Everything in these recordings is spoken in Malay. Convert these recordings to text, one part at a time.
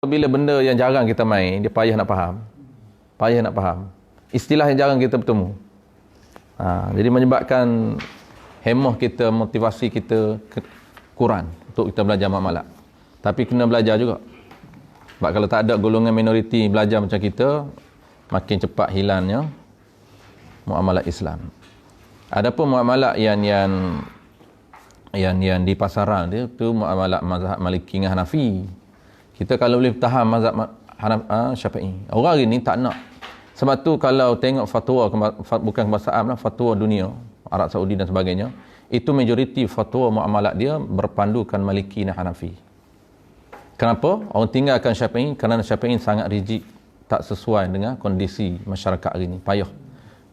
Bila benda yang jarang kita main, dia payah nak faham. Payah nak faham. Istilah yang jarang kita bertemu. Jadi menyebabkan hemah kita, motivasi kita kurang untuk kita belajar muamalat. Tapi kena belajar juga. Sebab kalau tak ada golongan minoriti belajar macam kita, makin cepat hilangnya muamalat Islam. Adapun muamalat yang di pasaran dia tu muamalat mazhab Maliki dengan Hanafi. Kita kalau boleh tahan mazhab Syafi'i. Orang hari ni tak nak. Sebab tu kalau tengok fatwa, bukan kebangsaan lah, fatwa dunia, Arab Saudi dan sebagainya, itu majoriti fatwa muamalat dia berpandukan Maliki dan Hanafi. Kenapa? Orang tinggalkan Syafi'i kerana Syafi'i sangat rigid, tak sesuai dengan kondisi masyarakat hari ni. Payah.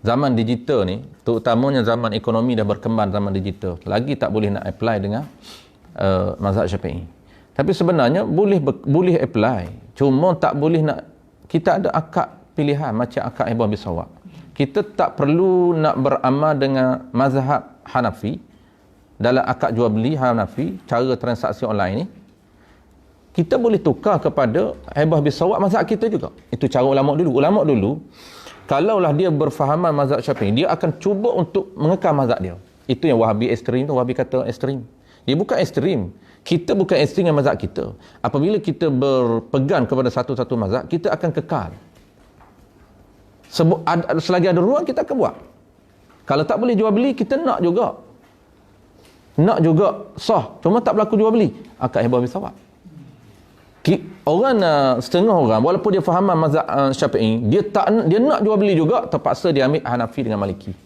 Zaman digital ni, terutamanya zaman ekonomi dah berkembang, zaman digital, lagi tak boleh nak apply dengan mazhab Syafi'i. Tapi sebenarnya boleh apply. Cuma tak boleh nak, kita ada akad pilihan macam akad hibah bisawak. Kita tak perlu nak beramal dengan mazhab Hanafi dalam akad jual beli Hanafi, cara transaksi online ni. Kita boleh tukar kepada hibah bisawak mazhab kita juga. Itu cara ulama dulu. Ulama dulu, kalaulah dia berfahaman mazhab Syafi'i, dia akan cuba untuk mengekang mazhab dia. Itu yang Wahabi ekstrim tu, Wahabi kata ekstrim. Dia bukan ekstrim. Kita bukan ekstrim dengan mazhab kita. Apabila kita berpegang kepada satu-satu mazhab, kita akan kekal. Selagi ada ruang, kita akan buat. Kalau tak boleh jual beli, kita nak juga. Nak juga sah. Cuma tak berlaku jual beli. Akad hibah bisawak. Orang, setengah orang, walaupun dia fahaman mazhab Syafi'i, dia nak jual beli juga, terpaksa dia ambil Hanafi dengan Maliki.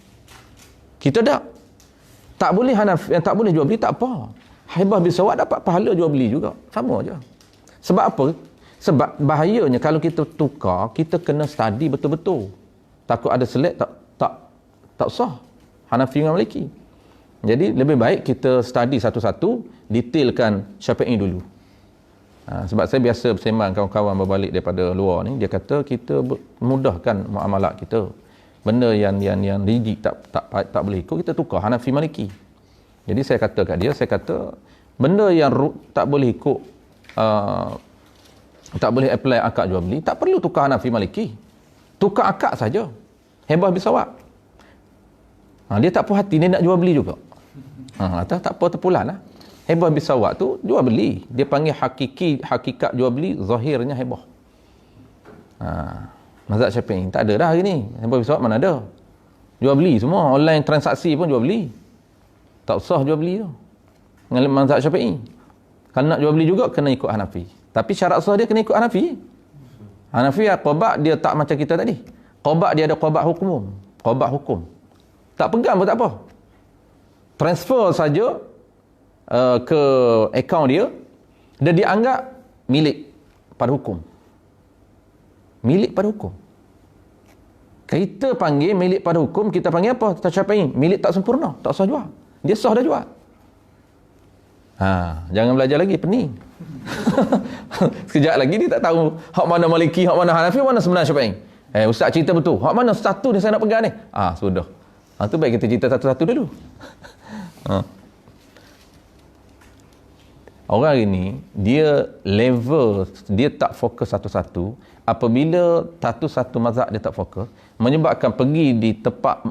Kita tak boleh Hanafi, tak boleh jual beli, tak apa. Hibah bisawak dapat pahala jual beli juga. Sama aja. Sebab apa? Sebab bahayanya kalau kita tukar, kita kena study betul-betul. Takut ada selek tak sah. Hanafi dengan Maliki. Jadi lebih baik kita study satu-satu, detailkan Syafi'i dulu. Sebab saya biasa bersembang kawan-kawan berbalik daripada luar ni, dia kata kita mudahkan muamalat kita. Benda yang rigid tak boleh ikut, kita tukar Hanafi Maliki. Jadi saya kata kat dia, benda yang tak boleh ikut, tak boleh apply akad jual beli, tak perlu tukar Hanafi Maliki. Tukar akad saja. Hibah bisawak. Dia tak puas hati, dia nak jual beli juga. Tak apa, terpulang lah. Hibah bisawak tu jual beli. Dia panggil hakikat jual beli, zahirnya hibah. Mazhab Syafi'i tak ada dah hari ni. Hibah bisawak mana ada? Jual beli semua. Online transaksi pun jual beli. Tak usah jual beli tu. Dengan mazhab Syafi'i. Kalau nak jual beli juga, kena ikut Hanafi. Tapi syarat sah dia kena ikut Hanafi. Hanafi, qobak dia tak macam kita tadi. Qobak dia ada qobak hukum. Qobak hukum. Tak pegang pun tak apa. Transfer saja ke akaun dia, dan dianggap milik pada hukum. Milik pada hukum. Kita panggil milik pada hukum, kita panggil apa? Syafi'i, milik tak sempurna, tak sah jual. Dia sah dah jual. Jangan belajar lagi, pening. Sekejap lagi dia tak tahu hak mana Maliki, hak mana Hanafi, mana sebenarnya Syafi'i. Ustaz cerita betul. Hak mana satu ni saya nak pegang ni? Sudah. Tu baik kita cerita satu-satu dulu. Orang hari ni, dia tak fokus satu-satu. Apabila satu-satu mazhab dia tak fokus, menyebabkan pergi di tempat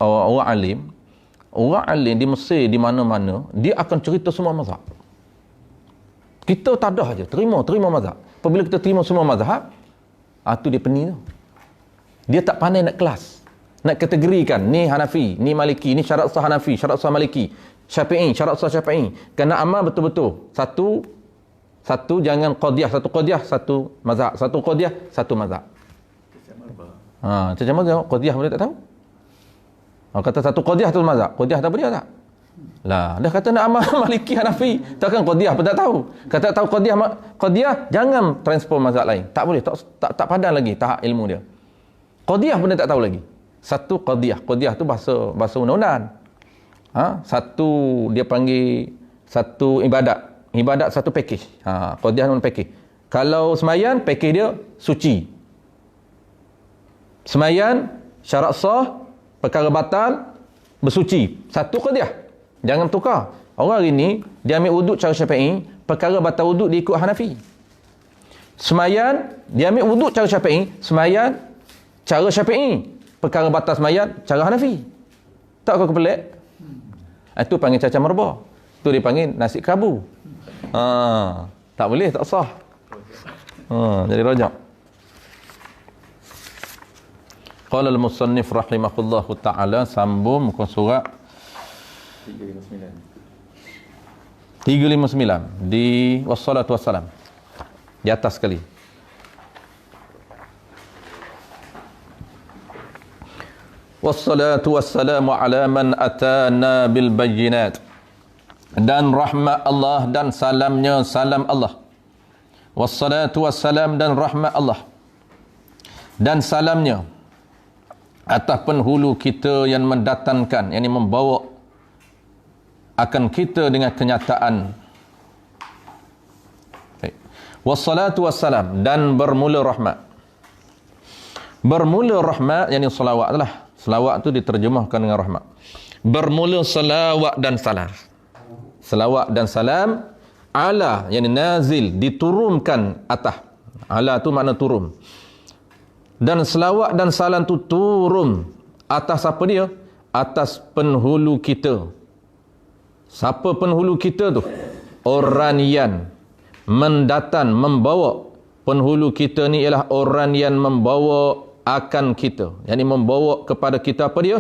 orang alim di Mesir, di mana-mana, dia akan cerita semua mazhab. Kita tadah aja, terima mazhab. Apabila kita terima semua mazhab, tu dia pening tu. Dia tak pandai nak kelas, nak kategorikan, ni Hanafi, ni Maliki, ni syarat sah Hanafi, syarat sah Maliki, Syafi'i, syarat sah Syafi'i. Kena amal betul-betul. Satu jangan qadiyah, satu mazhab, satu qadiyah, satu mazhab. Macam mana qadiyah boleh tak tahu? Kata satu qadiyah tu mazhab. Qadiyah tak boleh tak? Lah, dah kata nak amal Maliki Hanafi, takkan qadiyah pun tak tahu. Kata tahu qadiyah, jangan transfer mazhab lain. Tak boleh, tak padan lagi tahap ilmu dia. Qadiyah pun dia tak tahu lagi. Satu qadiyah. Qadiyah tu bahasa undang-undang. Satu dia panggil satu ibadat satu package. Qadiyah non package. Kalau semayan, package dia suci. Semayan, syarat sah, perkara batal, bersuci. Satu qadiyah. Jangan tukar. Orang hari ni, dia ambil wuduk cara Syafi'i, perkara batal wuduk dia ikut Hanafi. Semayan, dia ambil wuduk cara Syafi'i. Semayan, cara Syafi'i. Perkara batas semayan, cara Hanafi. Tak kau kepelik? Itu panggil cacar merbah. Itu dipanggil nasi kabu. Tak boleh, tak sah. Jadi rajak. Qala al-musannif rahimahullahu ta'ala, sambung muka surat 359 di wassalatu wassalam. Di atas sekali. Wassalatu wassalamu ala man atana bil bayyinat. Dan rahmat Allah dan salamnya salam Allah. Wassalatu wassalam dan rahmat Allah dan salamnya atas penghulu kita yang mendatangkan, yang membawa akan kita dengan kenyataan. Wassalatu wassalam, dan bermula rahmat. Bermula rahmat, yakni salawat lah. Salawat tu diterjemahkan dengan rahmat. Bermula salawat dan salam. Salawat dan salam ala, yakni nazil, diturunkan atas. Ala tu makna turun. Dan selawat dan salam tu turun atas apa dia? Atas penghulu kita. Siapa penghulu kita tu? Orang yang mendatang, membawa. Penghulu kita ni ialah orang yang membawa akan kita. Yani membawa kepada kita apa dia?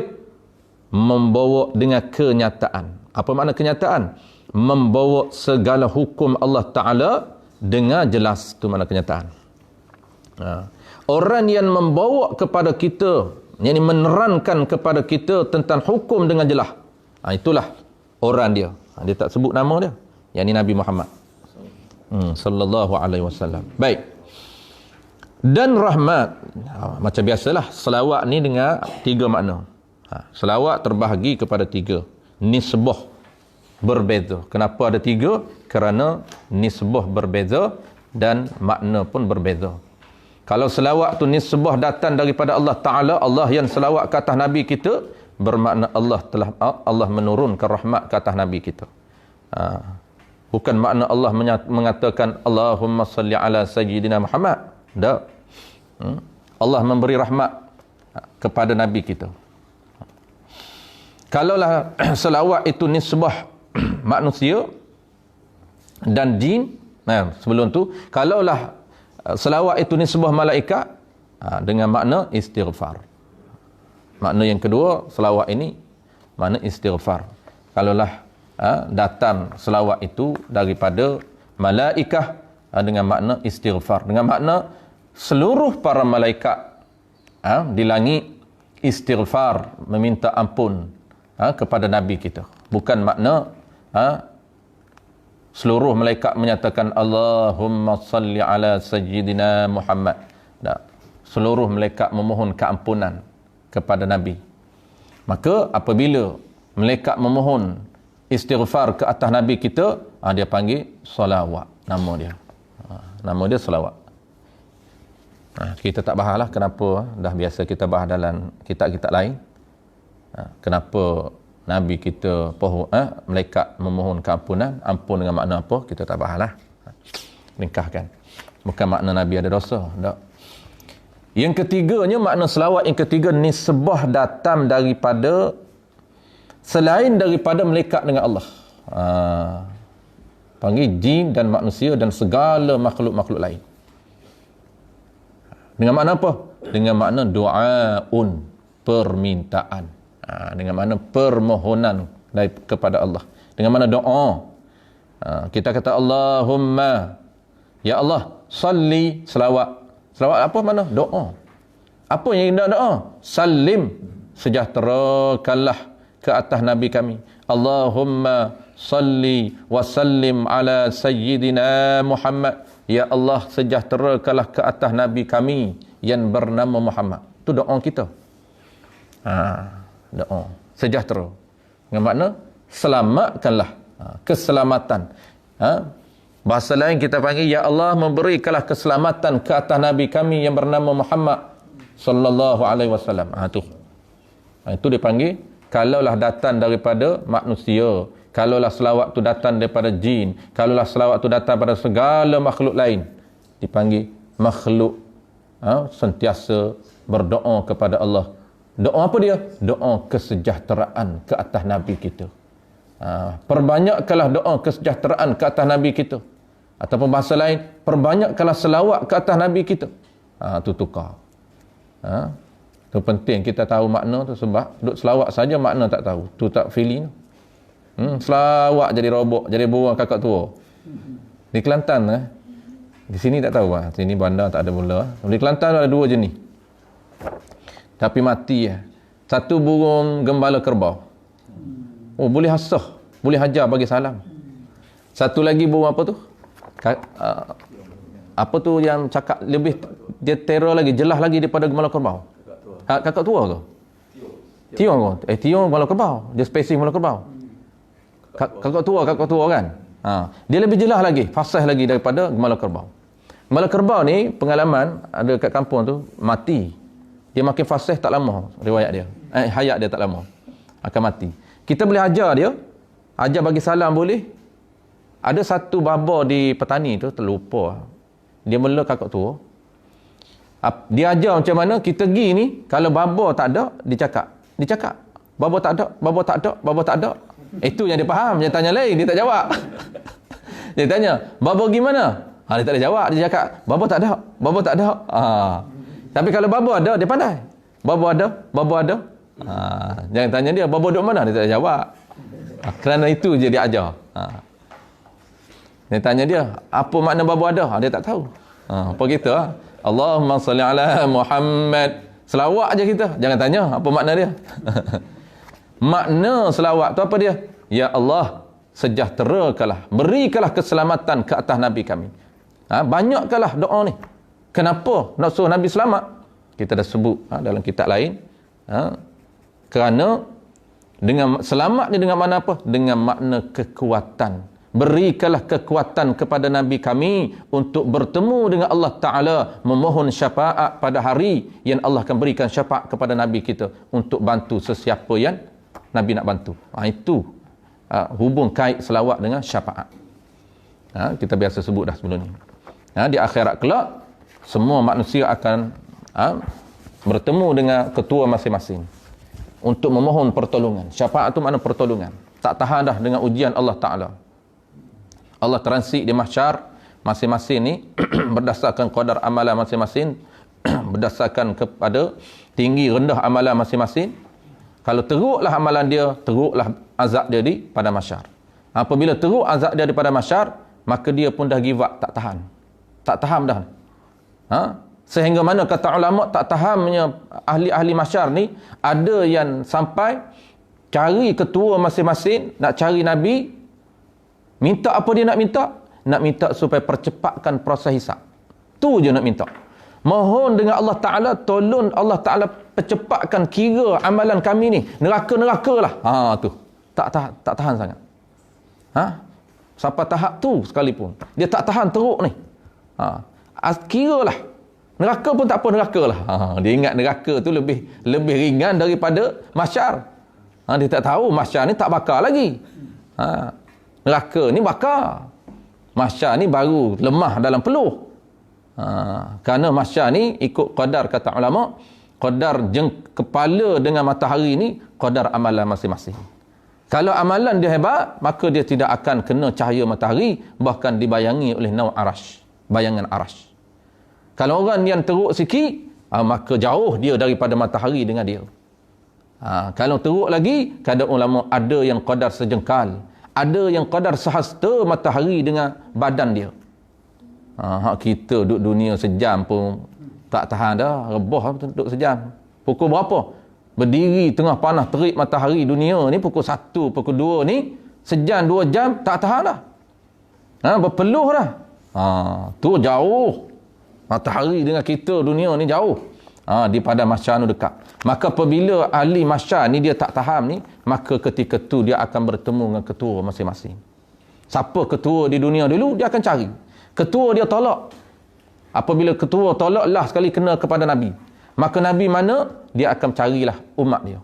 Membawa dengan kenyataan. Apa makna kenyataan? Membawa segala hukum Allah Ta'ala dengan jelas. Itu makna kenyataan. Orang yang membawa kepada kita, yang menerangkan kepada kita tentang hukum dengan jelas. Itulah orang dia. Dia tak sebut nama dia. Yang ni Nabi Muhammad sallallahu alaihi wasallam. Baik. Dan rahmat, macam biasalah, selawat ni dengan tiga makna. Selawat terbahagi kepada tiga. Nisbah berbeza. Kenapa ada tiga? Kerana nisbah berbeza dan makna pun berbeza. Kalau selawat tu nisbah datang daripada Allah Ta'ala, Allah yang selawat ke atas Nabi kita, bermakna Allah menurunkan rahmat ke atas Nabi kita. Bukan makna Allah mengatakan Allahumma salli ala sayyidina Muhammad. Tak. Allah memberi rahmat kepada Nabi kita. Kalaulah selawat itu nisbah manusia dan jin, sebelum tu, kalaulah selawat itu nisbah malaikat, dengan makna istighfar. Makna yang kedua, selawat ini makna istighfar. Kalaulah datang selawat itu daripada malaikat, dengan makna istighfar. Dengan makna seluruh para malaikat di langit istighfar, meminta ampun kepada Nabi kita. Bukan makna seluruh malaikat menyatakan Allahumma salli ala sayyidina Muhammad. Tak. Seluruh malaikat memohon keampunan kepada Nabi. Maka apabila malaikat memohon istighfar ke atas Nabi kita, dia panggil salawat. Nama dia. Nama dia salawat. Kita tak bahas lah kenapa. Dah biasa kita bahas dalam kitab-kitab lain. Kenapa Nabi kita malaikat memohon keampunan. Ampun dengan makna apa? Kita tak bahas lah. Ringkaskan. Bukan makna Nabi ada dosa. Tak. Yang ketiganya, makna selawat yang ketiga, nisbah datang daripada selain daripada malaikat dengan Allah. Panggil jin dan manusia dan segala makhluk-makhluk lain. Dengan makna apa? Dengan makna doaun, permintaan. Dengan makna permohonan kepada Allah. Dengan makna doa. Kita kata Allahumma, ya Allah, salli, selawat. Selawat apa makna? Doa. Apa yang kita doa? Salim, sejahterakanlah ke atas Nabi kami. Allahumma salli wa sallim ala sayyidina Muhammad. Ya Allah, sejahterakanlah ke atas Nabi kami yang bernama Muhammad. Itu doa kita. Doa. Sejahtera. Dengan makna, selamatkanlah. Keselamatan. Bahasa lain kita panggil, ya Allah, memberikanlah keselamatan ke atas Nabi kami yang bernama Muhammad sallallahu alaihi wasallam. Itu dipanggil, kalaulah datang daripada manusia, kalaulah selawat tu datang daripada jin, kalaulah selawat tu datang pada segala makhluk lain, dipanggil makhluk, sentiasa berdoa kepada Allah. Doa apa dia? Doa kesejahteraan ke atas Nabi kita. Perbanyakkanlah doa kesejahteraan ke atas Nabi kita. Ataupun bahasa lain, perbanyakkanlah selawat ke atas Nabi kita. Tu tukar. Tu penting kita tahu makna tu, sebab duk selawat saja makna tak tahu. Tu tak feeling. Selawat jadi robok, jadi burung kakak tua. Di Kelantan di sini tak tahu sini bandar tak ada mula. Di Kelantan ada dua jenis. Tapi mati Satu burung gembala kerbau. Boleh hasah, boleh hajar bagi salam. Satu lagi burung apa tu? Apa tu yang cakap lebih dia terror lagi, jelas lagi daripada gembala kerbau? Kakak tua ke? Tiong ke? Tiong gembala kerbau. Dia spesies gembala kerbau. Kakak tua kan? Dia lebih jelas lagi, fasih lagi daripada gembala kerbau. Gembala kerbau ni pengalaman ada kat kampung tu, mati. Dia makin fasih tak lama riwayat dia. Hayat dia tak lama. Akan mati. Kita boleh ajar dia, ajar bagi salam boleh. Ada satu baba di petani tu, terlupa. Dia mula kakak tua. Dia ajar macam mana kita pergi ni, kalau baba tak ada, dicakap. Baba tak ada. Itu yang dia faham. Dia tanya lain, dia tak jawab. Dia tanya, baba pergi mana? Dia tak ada jawab. Dia cakap, baba tak ada. Tapi kalau baba ada, dia pandai. Baba ada. Jangan tanya dia, baba duduk mana? Dia tak ada jawab. Kerana itu je dia ajar. Dia tanya dia, apa makna baba ada? Dia tak tahu. Apa kita? Allahumma salli ala Muhammad. Selawat je kita. Jangan tanya apa makna dia. Makna selawat tu apa dia? Ya Allah, sejahterakanlah, berikanlah keselamatan ke atas Nabi kami. Banyakkanlah doa ni. Kenapa nak suruh Nabi selamat? Kita dah sebut dalam kitab lain. Kerana dengan selamat ni dengan makna apa? Dengan makna kekuatan. Berikanlah kekuatan kepada Nabi kami untuk bertemu dengan Allah Ta'ala, memohon syafaat pada hari yang Allah akan berikan syafaat kepada Nabi kita untuk bantu sesiapa yang Nabi nak bantu. Itu hubung kait selawat dengan syafaat. Kita biasa sebut dah sebelum ni. Di akhirat kelak, semua manusia akan bertemu dengan ketua masing-masing untuk memohon pertolongan. Syafaat itu makna pertolongan. Tak tahan dah dengan ujian Allah Ta'ala. Allah transit di mahsyar masing-masing ni berdasarkan qadar amalan masing-masing, berdasarkan kepada tinggi rendah amalan masing-masing. Kalau teruklah amalan dia, teruklah azab dia di pada mahsyar. Apabila teruk azab dia di pada mahsyar, maka dia pun dah give up, tak tahan. Tak tahan dah. Sehingga mana kata ulama, tak tahannya ahli-ahli mahsyar ni, ada yang sampai cari ketua masing-masing, nak cari Nabi. Minta apa dia nak minta? Nak minta supaya percepatkan proses hisab. Tu je nak minta. Mohon dengan Allah Ta'ala, tolong Allah Ta'ala percepatkan kira amalan kami ni. Neraka-neraka lah. Tu. Tak tahan sangat. Sampai tahap tu sekalipun. Dia tak tahan teruk ni. Kira lah. Neraka pun tak apa, neraka lah. Dia ingat neraka tu lebih ringan daripada mahsyar. Dia tak tahu mahsyar ni tak bakar lagi. Neraka ni bakar. Mahsyar ni baru lemah dalam peluh. Kerana mahsyar ni ikut qadar kata ulama, qadar kepala dengan matahari ni qadar amalan masing-masing. Kalau amalan dia hebat, maka dia tidak akan kena cahaya matahari, bahkan dibayangi oleh naur arash, bayangan arash. Kalau orang yang teruk sikit, maka jauh dia daripada matahari dengan dia. Kalau teruk lagi, kata ulama, ada yang qadar sejengkal, ada yang qadar sehasta matahari dengan badan dia. Kita duduk dunia sejam pun tak tahan dah, rebah duduk sejam. Pukul berapa? Berdiri tengah panas terik matahari dunia ni pukul 1, pukul 2 ni, sejam 2 jam tak tahan dah. Berpeluh dah. Tu jauh. Matahari dengan kita dunia ni jauh. Di pada mahsyar ni dekat. Maka apabila ahli mahsyar ni dia tak tahan ni, maka ketika tu dia akan bertemu dengan ketua masing-masing. Siapa ketua di dunia dulu, dia akan cari. Ketua dia tolak. Apabila ketua tolak lah sekali kena kepada Nabi, maka Nabi mana, dia akan carilah umat dia.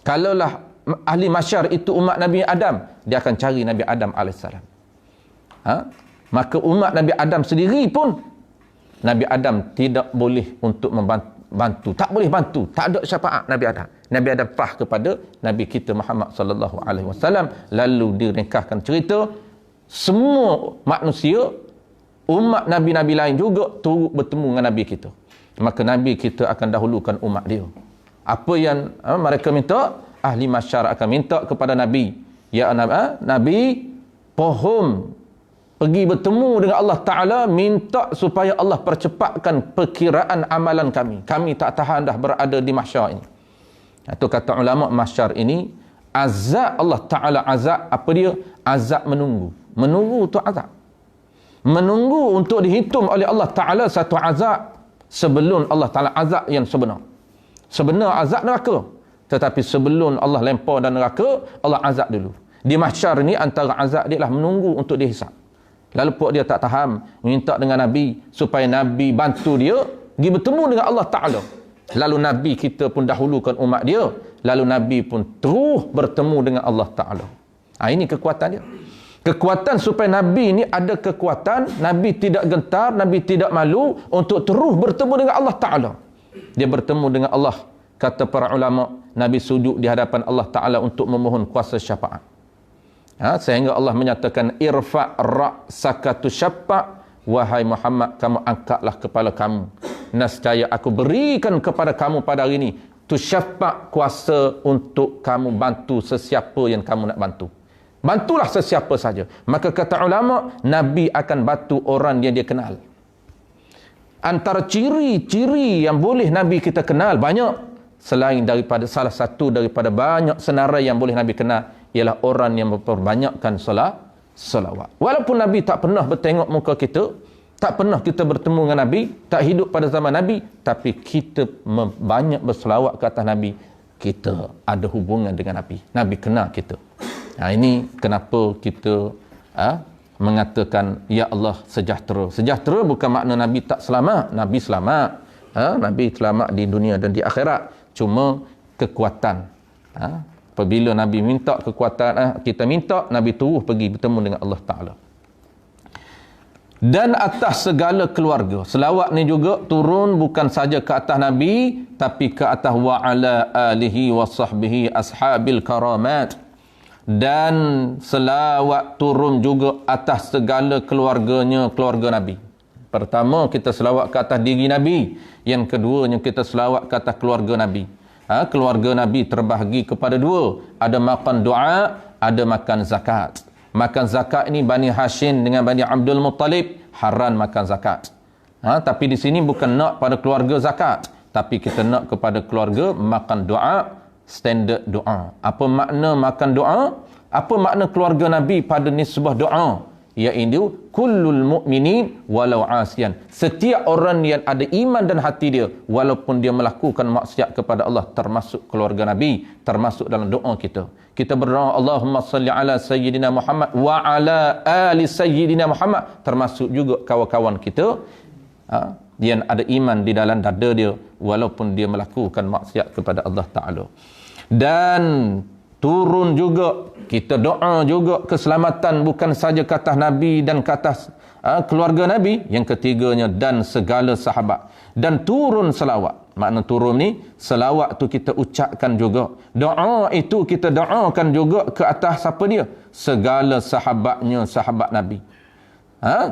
Kalaulah ahli mahsyar itu umat Nabi Adam, dia akan cari Nabi Adam AS. Maka umat Nabi Adam sendiri pun Nabi Adam tidak boleh untuk membantu, tak boleh bantu, tak ada syafaat Nabi Adam. Nabi Adam pah kepada Nabi kita Muhammad sallallahu alaihi wasallam. Lalu diringkaskan cerita, semua manusia, umat nabi-nabi lain juga turut bertemu dengan Nabi kita. Maka Nabi kita akan dahulukan umat dia. Apa yang mereka minta, ahli masyarakat akan minta kepada Nabi. Ya Nabi, pohon pergi bertemu dengan Allah Ta'ala, minta supaya Allah percepatkan perkiraan amalan kami. Kami tak tahan dah berada di mahsyar ini. Itu kata ulama, mahsyar ini azab Allah Ta'ala, azab apa dia? Azab menunggu. Menunggu tu azab. Menunggu untuk dihitung oleh Allah Ta'ala satu azab sebelum Allah Ta'ala azab yang sebenar. Sebenar azab neraka. Tetapi sebelum Allah lempar dan neraka, Allah azab dulu. Di mahsyar ni antara azab dia lah menunggu untuk dihisap. Lalu pok dia tak tahan, minta dengan Nabi supaya Nabi bantu dia pergi bertemu dengan Allah Ta'ala. Lalu Nabi kita pun dahulukan umat dia. Lalu Nabi pun terus bertemu dengan Allah Ta'ala. Ini kekuatan dia. Kekuatan supaya Nabi ni ada kekuatan, Nabi tidak gentar, Nabi tidak malu untuk terus bertemu dengan Allah Ta'ala. Dia bertemu dengan Allah. Kata para ulama, Nabi sujud di hadapan Allah Ta'ala untuk memohon kuasa syafaat. Sehingga Allah menyatakan, irfa' ra'saka tusyaffa', wahai Muhammad, kamu angkatlah kepala kamu. Nescaya aku berikan kepada kamu pada hari ini tusyaffa', kuasa untuk kamu bantu sesiapa yang kamu nak bantu. Bantulah sesiapa saja. Maka kata ulama, Nabi akan bantu orang yang dia kenal. Antara ciri-ciri yang boleh Nabi kita kenal banyak. Selain daripada salah satu daripada banyak senarai yang boleh Nabi kenal, ialah orang yang memperbanyakkan salawat. Walaupun Nabi tak pernah bertengok muka kita, tak pernah kita bertemu dengan Nabi, tak hidup pada zaman Nabi, tapi kita banyak berselawat ke atas Nabi, kita ada hubungan dengan Nabi. Nabi kenal kita. Ini kenapa kita mengatakan, Ya Allah sejahtera. Sejahtera bukan makna Nabi tak selamat. Nabi selamat. Nabi selamat di dunia dan di akhirat. Cuma kekuatan. Apabila Nabi minta kekuatan, kita minta, Nabi terus pergi bertemu dengan Allah Ta'ala. Dan atas segala keluarga. Selawat ni juga turun bukan saja ke atas Nabi, tapi ke atas wa ala alihi wa sahbihi ashabil karamat. Dan selawat turun juga atas segala keluarganya, keluarga Nabi. Pertama, kita selawat ke atas diri Nabi. Yang keduanya, kita selawat ke atas keluarga Nabi. Keluarga Nabi terbahagi kepada dua. Ada makan doa, ada makan zakat. Makan zakat ini Bani Hashim dengan Bani Abdul Muttalib haram makan zakat. Tapi di sini bukan nak pada keluarga zakat, tapi kita nak kepada keluarga makan doa, standard doa. Apa makna makan doa? Apa makna keluarga Nabi pada nisbah doa? Iaitu kullul mu'minin walau asian. Setiap orang yang ada iman dan hati dia, walaupun dia melakukan maksiat kepada Allah, termasuk keluarga Nabi, termasuk dalam doa kita. Kita berdoa, Allahumma salli ala sayyidina Muhammad wa ala ali sayyidina Muhammad, termasuk juga kawan-kawan kita yang ada iman di dalam dada dia, walaupun dia melakukan maksiat kepada Allah Ta'ala. Dan turun juga, kita doa juga keselamatan bukan saja ke atas Nabi dan ke atas keluarga Nabi. Yang ketiganya, dan segala sahabat. Dan turun selawat. Makna turun ni, selawat tu kita ucapkan juga. Doa itu kita doakan juga ke atas siapa dia? Segala sahabatnya, sahabat Nabi.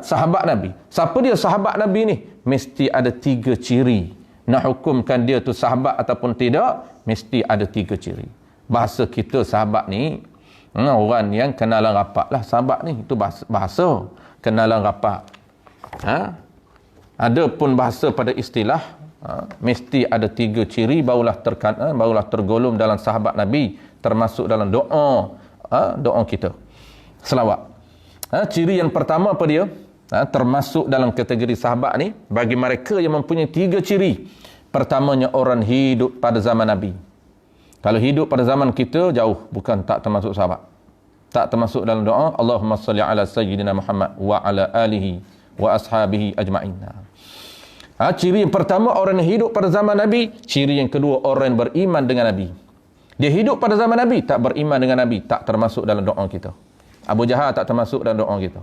Sahabat Nabi. Siapa dia sahabat Nabi ni? Mesti ada 3 ciri. Nak hukumkan dia tu sahabat ataupun tidak, mesti ada 3 ciri. Bahasa kita sahabat ni, orang yang kenalan rapat lah sahabat ni. Itu bahasa kenalan rapat. Ada pun bahasa pada istilah, mesti ada 3 ciri barulah tergolong dalam sahabat Nabi, termasuk dalam doa, doa kita, selawat. Ciri yang pertama apa dia? Termasuk dalam kategori sahabat ni, bagi mereka yang mempunyai 3 ciri. Pertamanya, orang hidup pada zaman Nabi. Kalau hidup pada zaman kita, jauh, bukan, tak termasuk sahabat. Tak termasuk dalam doa, Allahumma salli ala sayyidina Muhammad wa ala alihi wa ashabihi ajma'in. Ciri yang pertama, orang yang hidup pada zaman Nabi. Ciri yang kedua, orang yang beriman dengan Nabi. Dia hidup pada zaman Nabi, tak beriman dengan Nabi, tak termasuk dalam doa kita. Abu Jahal tak termasuk dalam doa kita.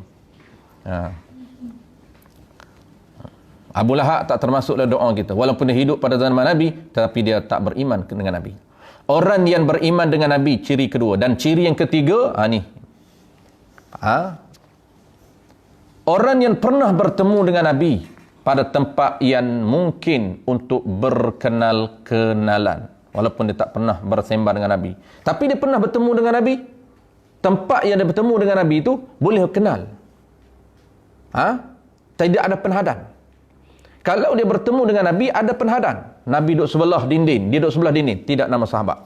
Abu Lahab tak termasuk dalam doa kita. Walaupun dia hidup pada zaman Nabi, tetapi dia tak beriman dengan Nabi. Orang yang beriman dengan Nabi, ciri kedua. Dan ciri yang ketiga, ni. Orang yang pernah bertemu dengan Nabi pada tempat yang mungkin untuk berkenal-kenalan. Walaupun dia tak pernah bersembah dengan Nabi. Tapi dia pernah bertemu dengan Nabi. Tempat yang dia bertemu dengan Nabi itu boleh kenal. Tidak ada penhadan. Kalau dia bertemu dengan Nabi, ada penhadan. Nabi duduk sebelah dinding, dia duduk sebelah dinding, tidak nama sahabat.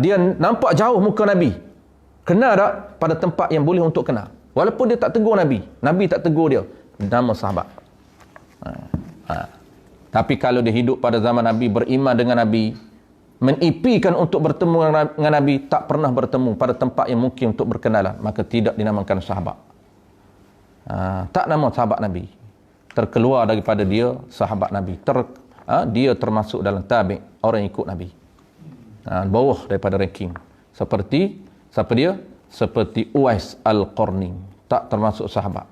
Dia nampak jauh muka Nabi. Kenal tak? Pada tempat yang boleh untuk kenal. Walaupun dia tak tegur Nabi, Nabi tak tegur dia, nama sahabat. Tapi kalau dia hidup pada zaman Nabi, beriman dengan Nabi, menipikan untuk bertemu dengan Nabi, tak pernah bertemu pada tempat yang mungkin untuk berkenalan, maka tidak dinamakan sahabat. Tak nama sahabat Nabi. Terkeluar daripada dia sahabat Nabi. Dia termasuk dalam tabi', orang yang ikut Nabi. Bawah daripada ranking. Seperti siapa dia? Seperti Uwais Al-Qarni. Tak termasuk sahabat.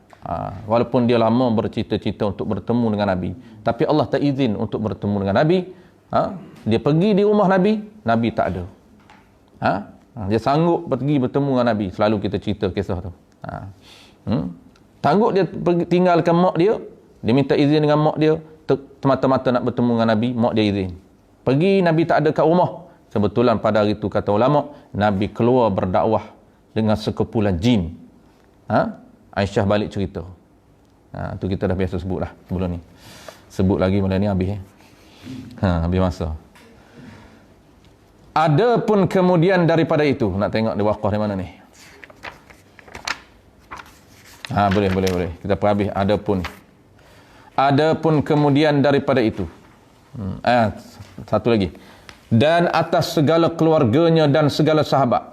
Walaupun dia lama bercita-cita untuk bertemu dengan Nabi, tapi Allah tak izin untuk bertemu dengan Nabi. Dia pergi di rumah Nabi, Nabi tak ada. Dia sanggup pergi bertemu dengan Nabi. Selalu kita cerita kisah tu. Sanggup dia pergi tinggalkan mak dia. Dia minta izin dengan mak dia, semata-mata nak bertemu dengan Nabi, mak dia izin. Pergi, Nabi tak ada kat rumah. Kebetulan pada hari itu, kata ulama, Nabi keluar berdakwah dengan sekumpulan jin. Aisyah balik cerita. Tu kita dah biasa sebut lah sebelum ni. Sebut lagi malam ni habis. Habis masa. Ada pun kemudian daripada itu, nak tengok di waqah di mana ni? Boleh. Kita habis. Ada pun kemudian daripada itu. Satu lagi. Dan atas segala keluarganya dan segala sahabat.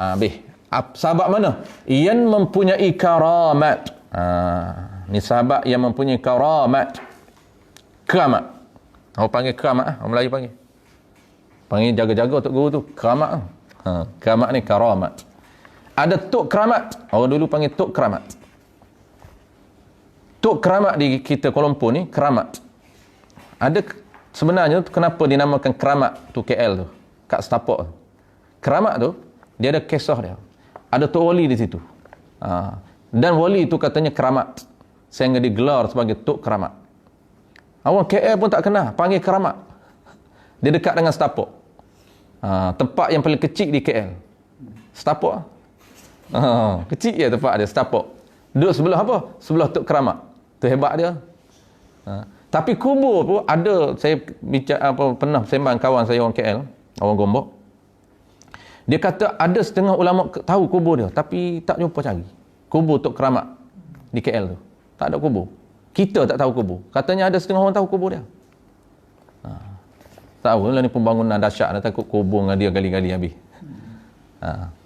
Sahabat mana? Yang mempunyai karamat. Ni sahabat yang mempunyai karamat. Keramat. Orang panggil keramat. Orang Melayu panggil jaga-jaga Tok Guru tu. Keramat. Keramat ni karamat. Ada Tok Keramat. Orang dulu panggil Tok Keramat. Tok Keramat di kita Kuala Lumpur ni, keramat. Ada sebenarnya kenapa dinamakan keramat tu KL tu, kat Setapak tu. Keramat tu, dia ada kisah dia. Ada Tok Wali di situ. Dan Wali tu katanya keramat. Sehingga digelar sebagai Tok Keramat. Orang KL pun tak kenal, panggil keramat. Dia dekat dengan Setapak. Tempat yang paling kecil di KL. Setapak. Kecil je tempat dia, Setapak. Duduk sebelah apa? Sebelah Tok Keramat. Tu hebat dia. Tapi kubur pun ada, saya pernah sembang kawan saya orang KL, orang Gombak. Dia kata ada setengah ulama tahu kubur dia, tapi tak jumpa cari. Kubur Tok Keramat di KL tu. Tak ada kubur. Kita tak tahu kubur. Katanya ada setengah orang tahu kubur dia. Tahu lah ni pembangunan dahsyat, dah takut kubur dengan dia gali-gali habis.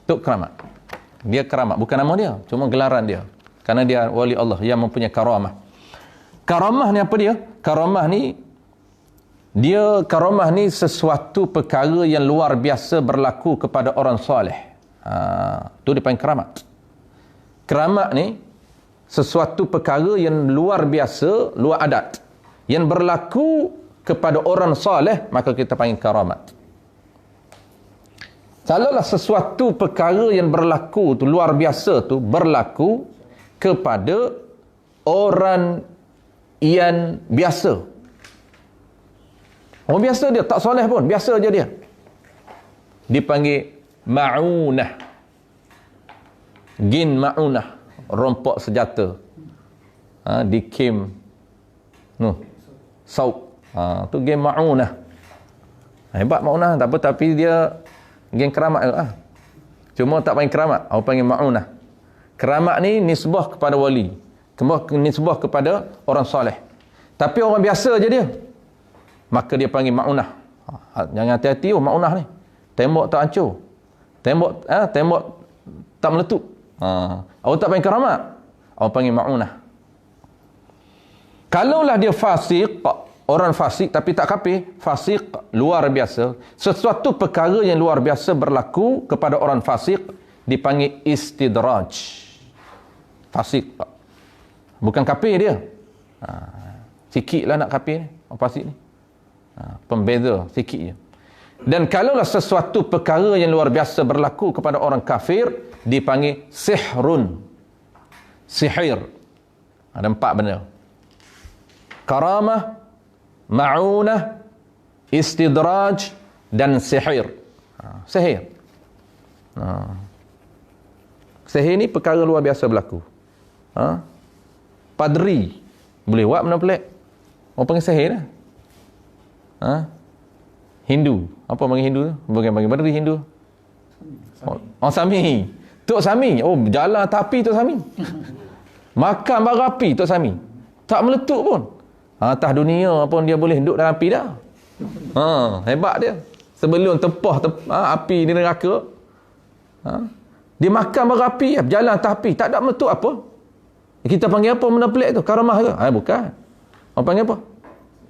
Tok Keramat. Dia keramat, bukan nama dia, cuma gelaran dia. Kerana dia wali Allah yang mempunyai karamah. Karamah ni apa dia? Karamah ni sesuatu perkara yang luar biasa berlaku kepada orang soleh. Tu dia panggil keramat. Keramat ni sesuatu perkara yang luar biasa, luar adat, yang berlaku kepada orang soleh, maka kita panggil karamat. Kalaulah sesuatu perkara yang berlaku tu luar biasa tu berlaku kepada orang yang biasa. Orang biasa dia, tak soleh pun, biasa je dia. Dipanggil ma'unah. Jin ma'unah, rompak senjata. Dikim sauk. Tu game ma'unah. Hebat ma'unah, tak apa, tapi dia game keramat juga. Cuma tak panggil keramat, orang panggil ma'unah. Keramat ni nisbah kepada wali, nisbah kepada orang soleh. Tapi orang biasa je dia, maka dia panggil ma'unah. Jangan hati-hati ma'unah ni. Tembok tak hancur, tembok tak meletup. Orang tak panggil keramat, orang panggil ma'unah. Kalaulah dia fasik, orang fasik tapi tak kafir, fasik luar biasa, sesuatu perkara yang luar biasa berlaku kepada orang fasik, dipanggil istidraj. Fasik, bukan kafir dia, Sikitlah nak kafir ni, orang fasik ni. Pembeza sikit je. Dan kalaulah sesuatu perkara yang luar biasa berlaku kepada orang kafir, dipanggil sihrun. Sihir. Ada 4 benda. Karamah, ma'unah, istidraj dan sihir. Sihir. Sihir ni perkara luar biasa berlaku. Padri boleh buat benda pelik. Orang panggil sihir lah. Hindu. Apa panggil Hindu tu? Bukan panggil padri Hindu. Orang Sami. Tok Sami. Oh, jalan api Tok Sami. Makan bara api Tok Sami. Tak meletup pun. Atas dunia pun dia boleh duduk dalam api dah. Hebat dia. Sebelum tempah api di neraka. Dia makan bara api, berjalan atas api, tak ada meletup apa. Kita panggil apa benda pelik tu? Karamah ke? Bukan. Orang panggil apa?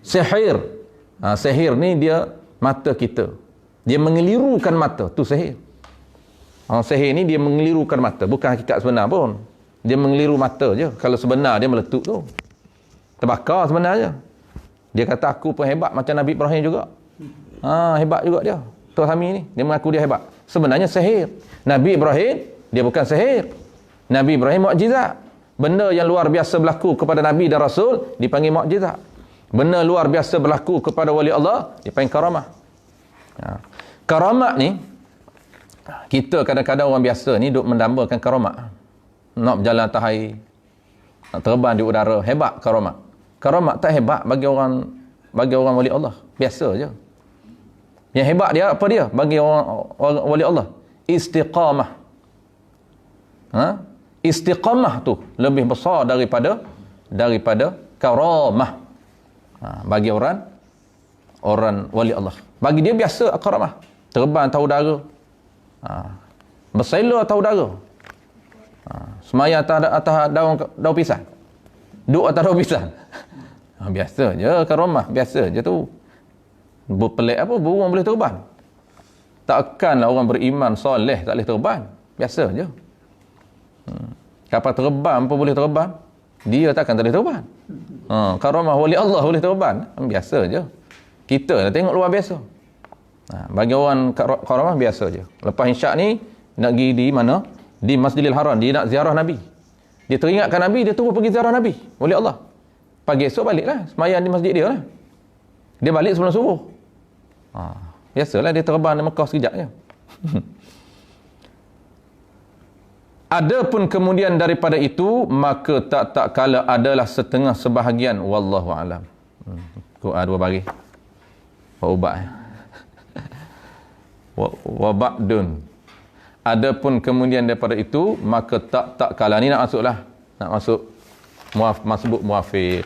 Sihir. Sihir ni dia mata kita. Dia mengelirukan mata. Tu sihir. Sihir ni dia mengelirukan mata. Bukan hakikat sebenar pun. Dia mengeliru mata je. Kalau sebenar dia meletup tu. Terbakar sebenarnya. Dia kata aku pun hebat macam Nabi Ibrahim juga. Hebat juga dia. Tok Sami ni. Dia mengaku dia hebat. Sebenarnya sihir. Nabi Ibrahim, dia bukan sihir. Nabi Ibrahim mukjizat. Benda yang luar biasa berlaku kepada Nabi dan Rasul, dipanggil mukjizat. Benda luar biasa berlaku kepada wali Allah, dipanggil karamah. Karamah ni, kita kadang-kadang orang biasa ni duk mendambakan karamah. Nak berjalan atas air, nak terbang di udara, hebat karamah. Karamah tak hebat bagi orang wali Allah. Biasa je. Yang hebat dia apa dia? Bagi orang wali Allah, istiqamah. Istiqamah tu lebih besar daripada karamah. Bagi orang wali Allah. Bagi dia biasa karamah. Terbang atas udara. Bersela atas udara. Semaya atas daun pisang. Duduk atas daun pisang. Biasa je karamah, biasa je tu. Berpelik apa? Burung boleh terbang. Takkanlah orang beriman soleh tak boleh terbang. Biasa je. Kapal terbang pun boleh terbang. Dia takkan tak boleh terbang. Karamah wali Allah boleh terbang. Biasa je. Kita nak tengok luar biasa. Bagi orang karamah biasa je. Lepas insyak ni nak pergi di mana? Di Masjidil Haram. Dia nak ziarah Nabi. Dia teringatkan Nabi, dia terus pergi ziarah Nabi wali Allah. Pagi esok baliklah sembahyang di masjid dia lah. Dia balik sebelum subuh. Biasalah dia terbang di Mekah sekejap je. Adapun kemudian daripada itu, maka tak kala adalah setengah sebahagian, wallahu alam. Dua bagi. Ubat. Wa ba'dun. Adapun kemudian daripada itu, maka tak kala ni nak masuklah. Nak masuk masbuk muafiq.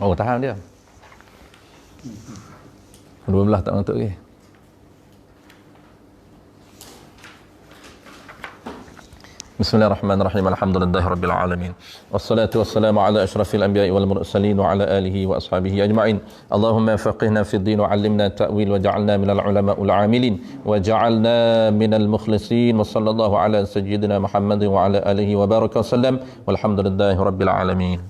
Oh, tahan dia. 12 tak menentuk lagi. Bismillahirrahmanirrahim. Alhamdulillahirabbil alamin. Wassalatu wassalamu ala asyrafil anbiya'i wal mursalin wa ala alihi wa ashabihi ajma'in. Allahumma faqihna fid din wa 'allimna ta'wil wa ja'alna minal ulama'il 'amilin wa ja'alna minal mukhlisin wa sallallahu ala sayyidina Muhammadin wa ala alihi wa baraka wasallam. Walhamdulillahirabbil alamin.